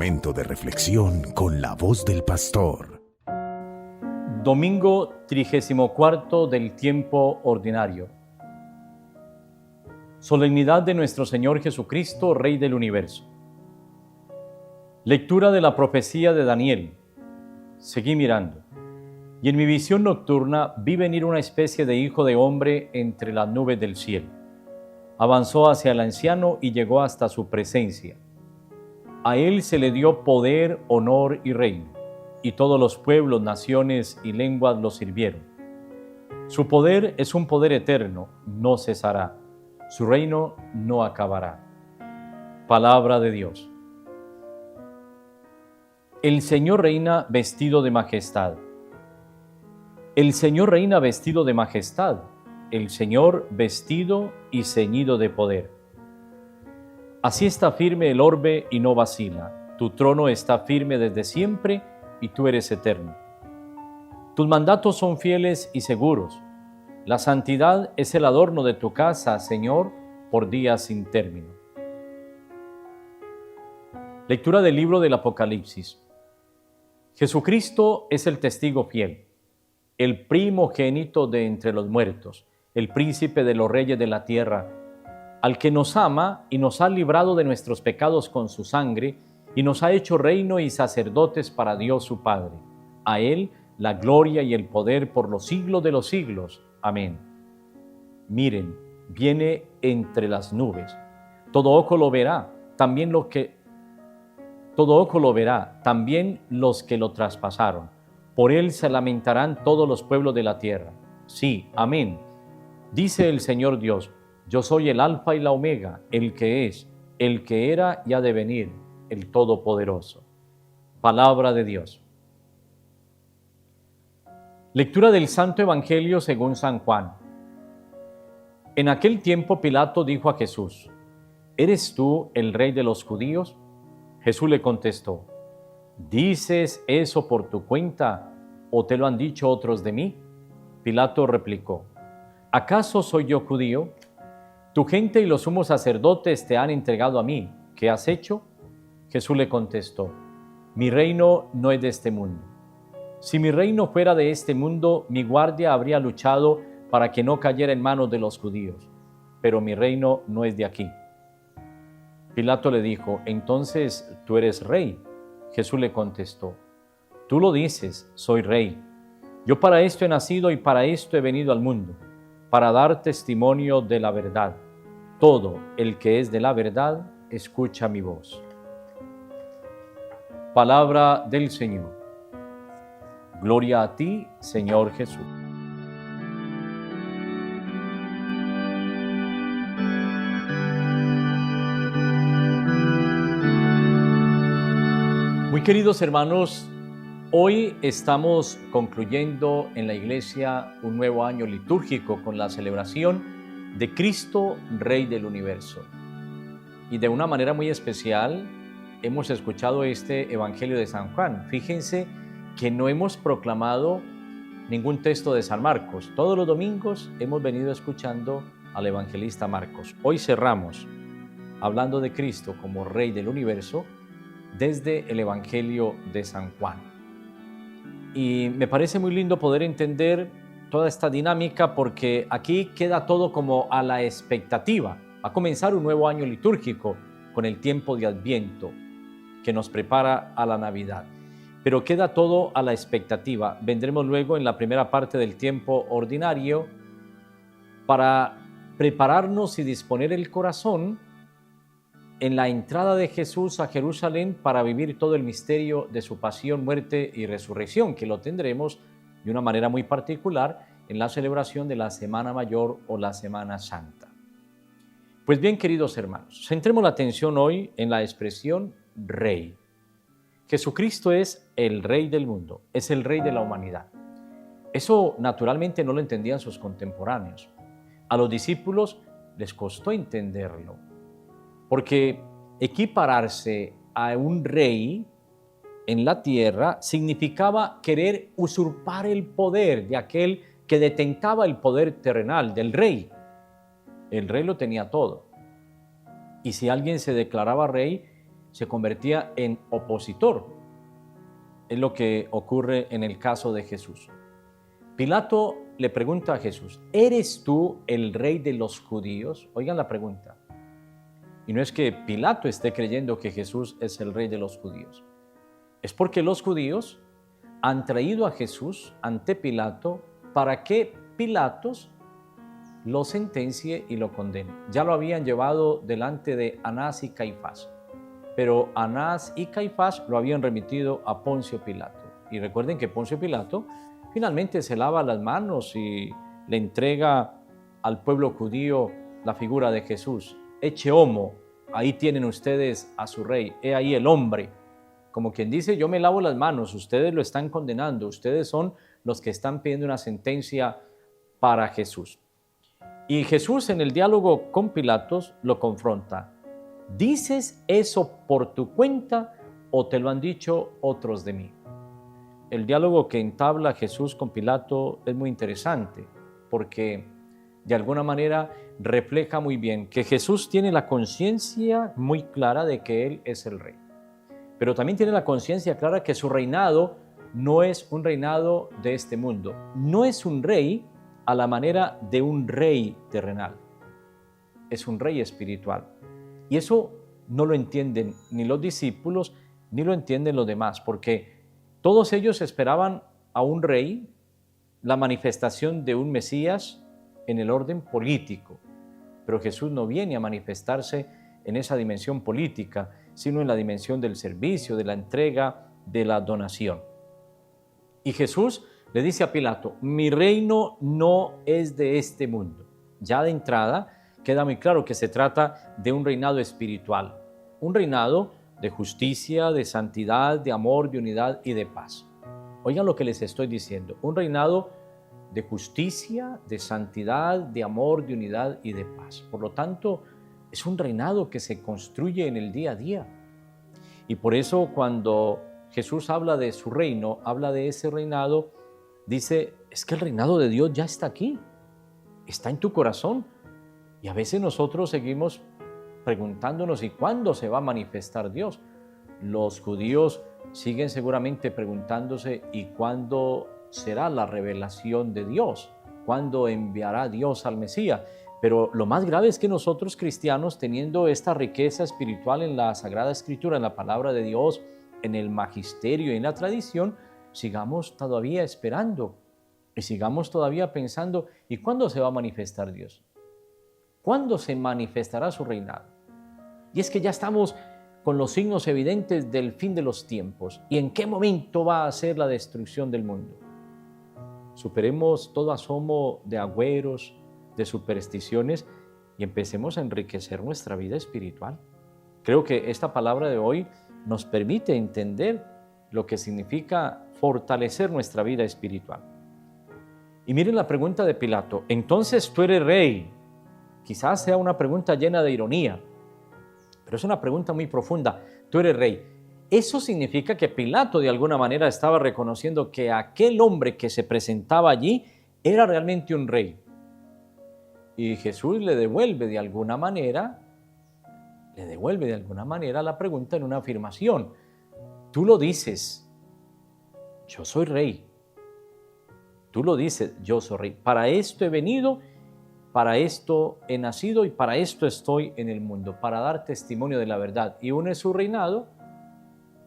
Momento de reflexión con la voz del pastor. Domingo 34 del tiempo ordinario. Solemnidad de nuestro Señor Jesucristo, Rey del Universo. Lectura de la profecía de Daniel. Seguí mirando, y en mi visión nocturna vi venir una especie de hijo de hombre entre las nubes del cielo. Avanzó hacia el anciano y llegó hasta su presencia. A él se le dio poder, honor y reino, y todos los pueblos, naciones y lenguas lo sirvieron. Su poder es un poder eterno, no cesará. Su reino no acabará. Palabra de Dios. El Señor reina vestido de majestad. El Señor reina vestido de majestad. El Señor vestido y ceñido de poder. Así está firme el orbe y no vacila. Tu trono está firme desde siempre y tú eres eterno. Tus mandatos son fieles y seguros. La santidad es el adorno de tu casa, Señor, por días sin término. Lectura del libro del Apocalipsis. Jesucristo es el testigo fiel, el primogénito de entre los muertos, el príncipe de los reyes de la tierra, al que nos ama y nos ha librado de nuestros pecados con su sangre y nos ha hecho reino y sacerdotes para Dios su Padre. A Él la gloria y el poder por los siglos de los siglos. Amén. Miren, viene entre las nubes. Todo ojo lo verá, también los que lo traspasaron. Por Él se lamentarán todos los pueblos de la tierra. Sí, amén. Dice el Señor Dios: yo soy el Alfa y la Omega, el que es, el que era y ha de venir, el Todopoderoso. Palabra de Dios. Lectura del Santo Evangelio según San Juan. En aquel tiempo Pilato dijo a Jesús: ¿eres tú el rey de los judíos? Jesús le contestó: ¿dices eso por tu cuenta o te lo han dicho otros de mí? Pilato replicó: ¿acaso soy yo judío? Tu gente y los sumos sacerdotes te han entregado a mí. ¿Qué has hecho? Jesús le contestó: mi reino no es de este mundo. Si mi reino fuera de este mundo, mi guardia habría luchado para que no cayera en manos de los judíos. Pero mi reino no es de aquí. Pilato le dijo: entonces, ¿tú eres rey? Jesús le contestó: tú lo dices, soy rey. Yo para esto he nacido y para esto he venido al mundo, para dar testimonio de la verdad. Todo el que es de la verdad, escucha mi voz. Palabra del Señor. Gloria a ti, Señor Jesús. Muy queridos hermanos, hoy estamos concluyendo en la iglesia un nuevo año litúrgico con la celebración de Cristo, Rey del Universo. Y de una manera muy especial hemos escuchado este Evangelio de San Juan. Fíjense que no hemos proclamado ningún texto de San Marcos. Todos los domingos hemos venido escuchando al evangelista Marcos. Hoy cerramos hablando de Cristo como Rey del Universo desde el Evangelio de San Juan. Y me parece muy lindo poder entender toda esta dinámica porque aquí queda todo como a la expectativa. Va a comenzar un nuevo año litúrgico con el tiempo de Adviento que nos prepara a la Navidad. Pero queda todo a la expectativa. Vendremos luego en la primera parte del tiempo ordinario para prepararnos y disponer el corazón en la entrada de Jesús a Jerusalén para vivir todo el misterio de su pasión, muerte y resurrección, que lo tendremos de una manera muy particular en la celebración de la Semana Mayor o la Semana Santa. Pues bien, queridos hermanos, centremos la atención hoy en la expresión Rey. Jesucristo es el Rey del mundo, es el Rey de la humanidad. Eso naturalmente no lo entendían sus contemporáneos. A los discípulos les costó entenderlo, porque equipararse a un rey en la tierra significaba querer usurpar el poder de aquel que detentaba el poder terrenal del rey. El rey lo tenía todo. Y si alguien se declaraba rey, se convertía en opositor. Es lo que ocurre en el caso de Jesús. Pilato le pregunta a Jesús, ¿eres tú el rey de los judíos? Oigan la pregunta. Y no es que Pilato esté creyendo que Jesús es el rey de los judíos. Es porque los judíos han traído a Jesús ante Pilato para que Pilatos lo sentencie y lo condene. Ya lo habían llevado delante de Anás y Caifás, pero Anás y Caifás lo habían remitido a Poncio Pilato. Y recuerden que Poncio Pilato finalmente se lava las manos y le entrega al pueblo judío la figura de Jesús. Ecce homo, ahí tienen ustedes a su rey, he ahí el hombre. Como quien dice, yo me lavo las manos, ustedes lo están condenando, ustedes son los que están pidiendo una sentencia para Jesús. Y Jesús en el diálogo con Pilatos lo confronta. ¿Dices eso por tu cuenta o te lo han dicho otros de mí? El diálogo que entabla Jesús con Pilato es muy interesante porque de alguna manera refleja muy bien que Jesús tiene la conciencia muy clara de que Él es el rey. Pero también tiene la conciencia clara que su reinado no es un reinado de este mundo. No es un rey a la manera de un rey terrenal. Es un rey espiritual. Y eso no lo entienden ni los discípulos ni lo entienden los demás, porque todos ellos esperaban a un rey, la manifestación de un Mesías en el orden político. Pero Jesús no viene a manifestarse en esa dimensión política, sino en la dimensión del servicio, de la entrega, de la donación. Y Jesús le dice a Pilato, mi reino no es de este mundo. Ya de entrada queda muy claro que se trata de un reinado espiritual, un reinado de justicia, de santidad, de amor, de unidad y de paz. Oigan lo que les estoy diciendo, un reinado de justicia, de santidad, de amor, de unidad y de paz. Por lo tanto, es un reinado que se construye en el día a día. Y por eso cuando Jesús habla de su reino, habla de ese reinado, dice, es que el reinado de Dios ya está aquí, está en tu corazón. Y a veces nosotros seguimos preguntándonos, ¿y cuándo se va a manifestar Dios? Los judíos siguen seguramente preguntándose, ¿y cuándo será la revelación de Dios? ¿Cuándo enviará Dios al Mesías? Pero lo más grave es que nosotros cristianos, teniendo esta riqueza espiritual en la Sagrada Escritura, en la palabra de Dios, en el magisterio y en la tradición, sigamos todavía esperando y sigamos todavía pensando, ¿y cuándo se va a manifestar Dios? ¿Cuándo se manifestará su reinado? Y es que ya estamos con los signos evidentes del fin de los tiempos. ¿Y en qué momento va a ser la destrucción del mundo? Superemos todo asomo de agüeros, de supersticiones y empecemos a enriquecer nuestra vida espiritual. Creo que esta palabra de hoy nos permite entender lo que significa fortalecer nuestra vida espiritual. Y miren la pregunta de Pilato, entonces tú eres rey. Quizás sea una pregunta llena de ironía, pero es una pregunta muy profunda. Tú eres rey. Eso significa que Pilato de alguna manera estaba reconociendo que aquel hombre que se presentaba allí era realmente un rey. Y Jesús le devuelve de alguna manera la pregunta en una afirmación. Tú lo dices, yo soy rey. Tú lo dices, yo soy rey. Para esto he venido, para esto he nacido y para esto estoy en el mundo, para dar testimonio de la verdad. Y une su reinado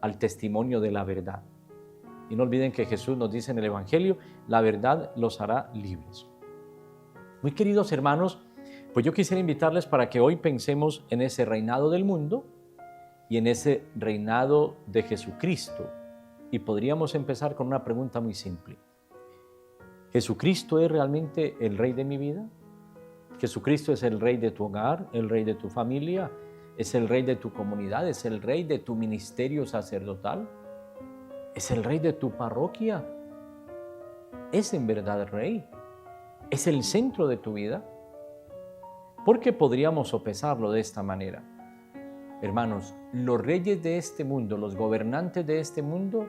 al testimonio de la verdad. Y no olviden que Jesús nos dice en el Evangelio, la verdad los hará libres. Muy queridos hermanos, pues yo quisiera invitarles para que hoy pensemos en ese reinado del mundo y en ese reinado de Jesucristo. Y podríamos empezar con una pregunta muy simple. ¿Jesucristo es realmente el rey de mi vida? ¿Jesucristo es el rey de tu hogar, el rey de tu familia? ¿Es el rey de tu comunidad? ¿Es el rey de tu ministerio sacerdotal? ¿Es el rey de tu parroquia? ¿Es en verdad el rey? ¿Es el centro de tu vida? ¿Por qué podríamos sopesarlo de esta manera? Hermanos, los reyes de este mundo, los gobernantes de este mundo,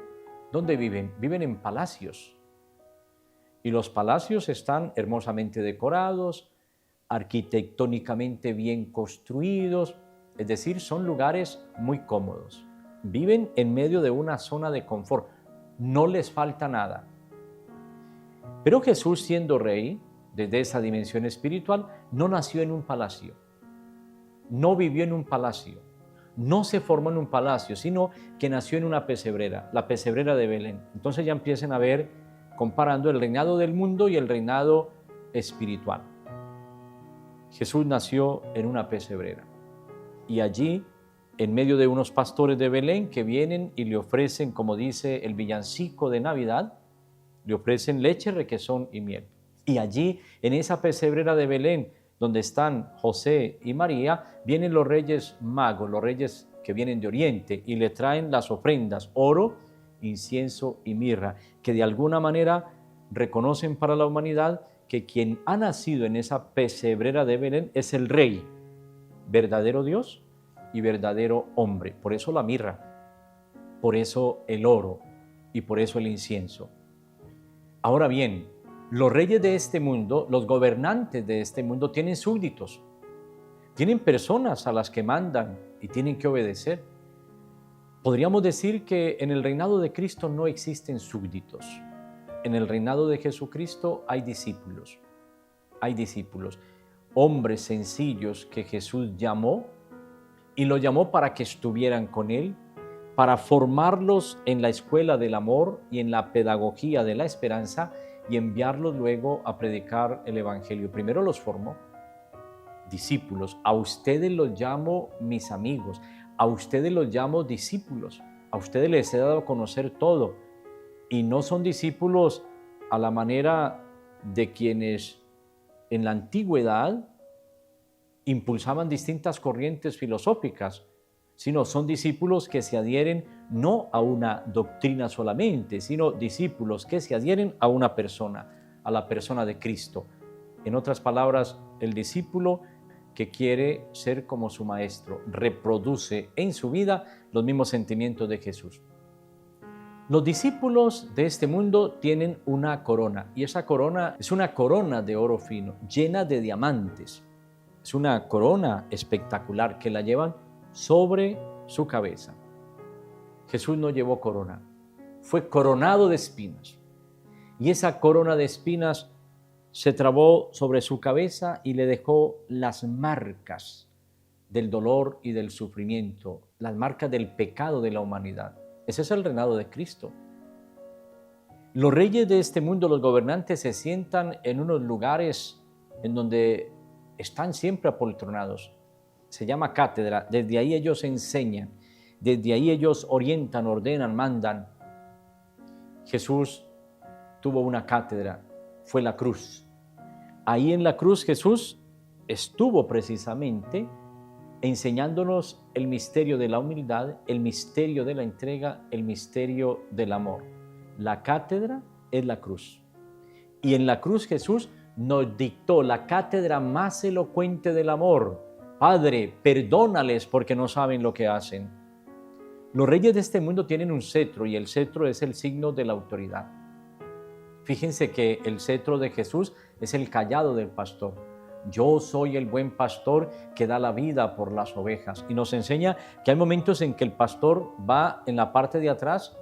¿dónde viven? Viven en palacios. Y los palacios están hermosamente decorados, arquitectónicamente bien construidos, es decir, son lugares muy cómodos. Viven en medio de una zona de confort, no les falta nada. Pero Jesús, siendo rey, desde esa dimensión espiritual, no nació en un palacio, no vivió en un palacio, no se formó en un palacio, sino que nació en una pesebrera, la pesebrera de Belén. Entonces ya empiezan a ver, comparando el reinado del mundo y el reinado espiritual. Jesús nació en una pesebrera y allí, en medio de unos pastores de Belén que vienen y le ofrecen, como dice el villancico de Navidad, le ofrecen leche, requesón y miel. Y allí, en esa pesebrera de Belén, donde están José y María, vienen los reyes magos, los reyes que vienen de Oriente, y le traen las ofrendas, oro, incienso y mirra, que de alguna manera reconocen para la humanidad que quien ha nacido en esa pesebrera de Belén es el Rey, verdadero Dios y verdadero hombre. Por eso la mirra, por eso el oro y por eso el incienso. Ahora bien, los reyes de este mundo, los gobernantes de este mundo tienen súbditos, tienen personas a las que mandan y tienen que obedecer. Podríamos decir que en el reinado de Cristo no existen súbditos. En el reinado de Jesucristo hay discípulos, hombres sencillos que Jesús llamó y los llamó para que estuvieran con Él, para formarlos en la escuela del amor y en la pedagogía de la esperanza y enviarlos luego a predicar el Evangelio. Primero los formó, discípulos. A ustedes los llamo mis amigos, a ustedes los llamo discípulos, a ustedes les he dado a conocer todo. Y no son discípulos a la manera de quienes en la antigüedad impulsaban distintas corrientes filosóficas, sino son discípulos que se adhieren no a una doctrina solamente, sino discípulos que se adhieren a una persona, a la persona de Cristo. En otras palabras, el discípulo que quiere ser como su maestro, reproduce en su vida los mismos sentimientos de Jesús. Los discípulos de este mundo tienen una corona, y esa corona es una corona de oro fino, llena de diamantes. Es una corona espectacular que la llevan sobre su cabeza. Jesús no llevó corona, fue coronado de espinas. Y esa corona de espinas se trabó sobre su cabeza y le dejó las marcas del dolor y del sufrimiento, las marcas del pecado de la humanidad. Ese es el reinado de Cristo. Los reyes de este mundo, los gobernantes, se sientan en unos lugares en donde están siempre apoltronados. Se llama cátedra, desde ahí ellos enseñan, desde ahí ellos orientan, ordenan, mandan. Jesús tuvo una cátedra, fue la cruz. Ahí en la cruz Jesús estuvo precisamente enseñándonos el misterio de la humildad, el misterio de la entrega, el misterio del amor. La cátedra es la cruz. Y en la cruz Jesús nos dictó la cátedra más elocuente del amor. Padre, perdónales porque no saben lo que hacen. Los reyes de este mundo tienen un cetro y el cetro es el signo de la autoridad. Fíjense que el cetro de Jesús es el cayado del pastor. Yo soy el buen pastor que da la vida por las ovejas. Y nos enseña que hay momentos en que el pastor va en la parte de atrás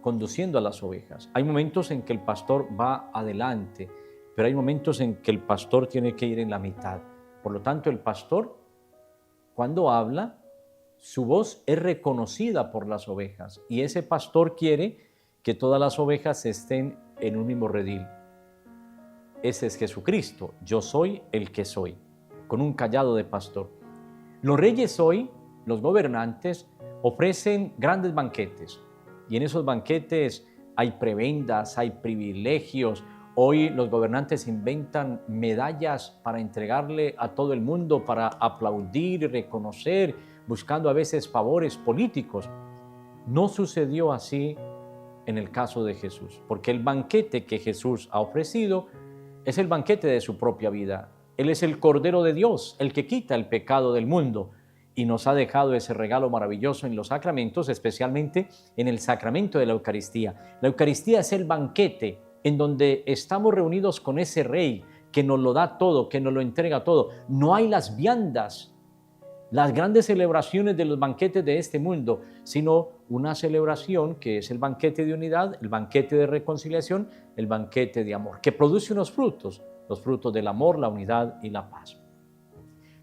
conduciendo a las ovejas. Hay momentos en que el pastor va adelante, pero hay momentos en que el pastor tiene que ir en la mitad. Por lo tanto, el pastor, cuando habla, su voz es reconocida por las ovejas. Y ese pastor quiere que todas las ovejas estén en un mismo redil. Ese es Jesucristo. Yo soy el que soy, con un cayado de pastor. Los reyes hoy, los gobernantes, ofrecen grandes banquetes. Y en esos banquetes hay prebendas, hay privilegios. Hoy los gobernantes inventan medallas para entregarle a todo el mundo, para aplaudir y reconocer, buscando a veces favores políticos. No sucedió así en el caso de Jesús, porque el banquete que Jesús ha ofrecido es el banquete de su propia vida. Él es el Cordero de Dios, el que quita el pecado del mundo, y nos ha dejado ese regalo maravilloso en los sacramentos, especialmente en el sacramento de la Eucaristía. La Eucaristía es el banquete en donde estamos reunidos con ese Rey que nos lo da todo, que nos lo entrega todo. No hay las viandas, las grandes celebraciones de los banquetes de este mundo, sino una celebración que es el banquete de unidad, el banquete de reconciliación, el banquete de amor, que produce unos frutos, los frutos del amor, la unidad y la paz.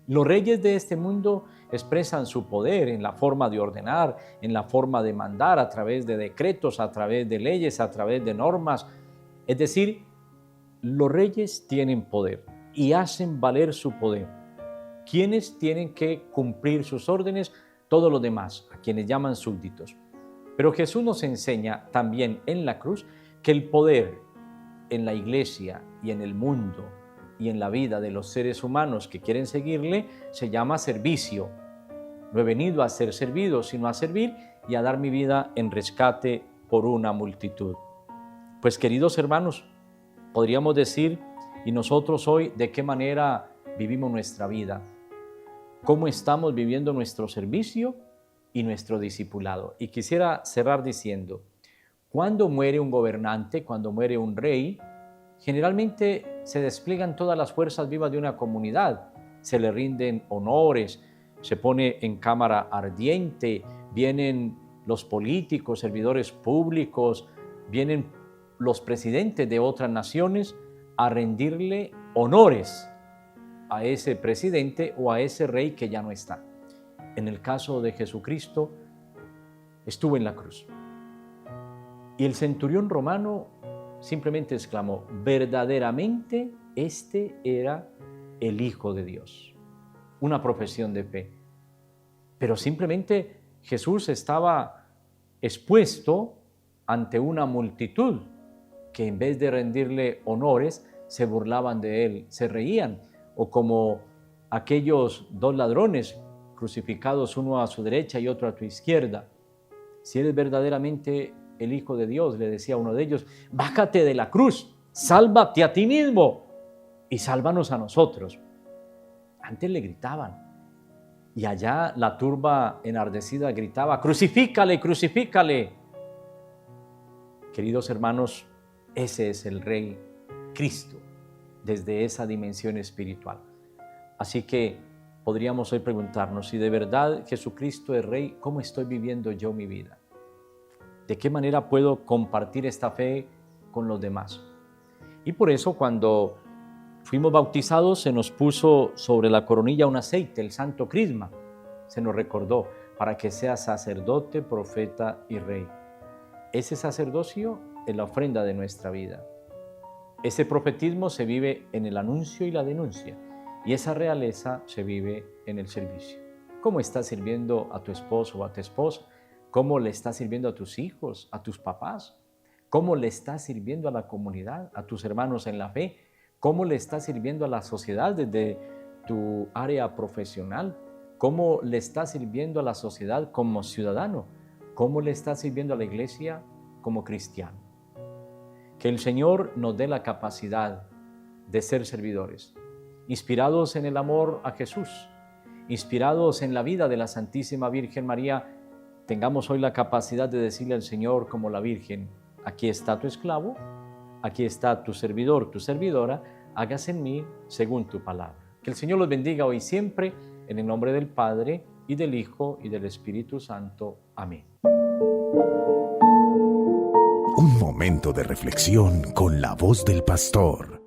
Los reyes de este mundo expresan su poder en la forma de ordenar, en la forma de mandar, a través de decretos, a través de leyes, a través de normas. Es decir, los reyes tienen poder y hacen valer su poder. ¿Quiénes tienen que cumplir sus órdenes? Todos los demás, a quienes llaman súbditos. Pero Jesús nos enseña también en la cruz que el poder en la iglesia y en el mundo y en la vida de los seres humanos que quieren seguirle se llama servicio. No he venido a ser servido, sino a servir y a dar mi vida en rescate por una multitud. Pues queridos hermanos, podríamos decir, y nosotros hoy, ¿de qué manera vivimos nuestra vida? ¿Cómo estamos viviendo nuestro servicio y nuestro discipulado? Y quisiera cerrar diciendo, cuando muere un gobernante, cuando muere un rey, generalmente se despliegan todas las fuerzas vivas de una comunidad, se le rinden honores, se pone en cámara ardiente, vienen los políticos, servidores públicos, vienen los presidentes de otras naciones a rendirle honores a ese presidente o a ese rey que ya no está. En el caso de Jesucristo, estuvo en la cruz. Y el centurión romano simplemente exclamó, verdaderamente este era el Hijo de Dios. Una profesión de fe. Pero simplemente Jesús estaba expuesto ante una multitud que en vez de rendirle honores, se burlaban de él, se reían, o como aquellos dos ladrones crucificados, uno a su derecha y otro a tu izquierda. Si eres verdaderamente el Hijo de Dios, le decía uno de ellos, bájate de la cruz, sálvate a ti mismo y sálvanos a nosotros. Antes le gritaban y allá la turba enardecida gritaba, crucifícale, crucifícale. Queridos hermanos, ese es el Rey Cristo desde esa dimensión espiritual. Así que podríamos hoy preguntarnos si de verdad Jesucristo es Rey, ¿cómo estoy viviendo yo mi vida? ¿De qué manera puedo compartir esta fe con los demás? Y por eso cuando fuimos bautizados se nos puso sobre la coronilla un aceite, el Santo Crisma. Se nos recordó para que seas sacerdote, profeta y rey. Ese sacerdocio es la ofrenda de nuestra vida. Ese profetismo se vive en el anuncio y la denuncia. Y esa realeza se vive en el servicio. ¿Cómo estás sirviendo a tu esposo o a tu esposa? ¿Cómo le estás sirviendo a tus hijos, a tus papás? ¿Cómo le estás sirviendo a la comunidad, a tus hermanos en la fe? ¿Cómo le estás sirviendo a la sociedad desde tu área profesional? ¿Cómo le estás sirviendo a la sociedad como ciudadano? ¿Cómo le estás sirviendo a la iglesia como cristiano? Que el Señor nos dé la capacidad de ser servidores, inspirados en el amor a Jesús, inspirados en la vida de la Santísima Virgen María. Tengamos hoy la capacidad de decirle al Señor como la Virgen, aquí está tu esclavo, aquí está tu servidor, tu servidora, hágase en mí según tu palabra. Que el Señor los bendiga hoy y siempre, en el nombre del Padre, y del Hijo, y del Espíritu Santo. Amén. Un momento de reflexión con la voz del pastor.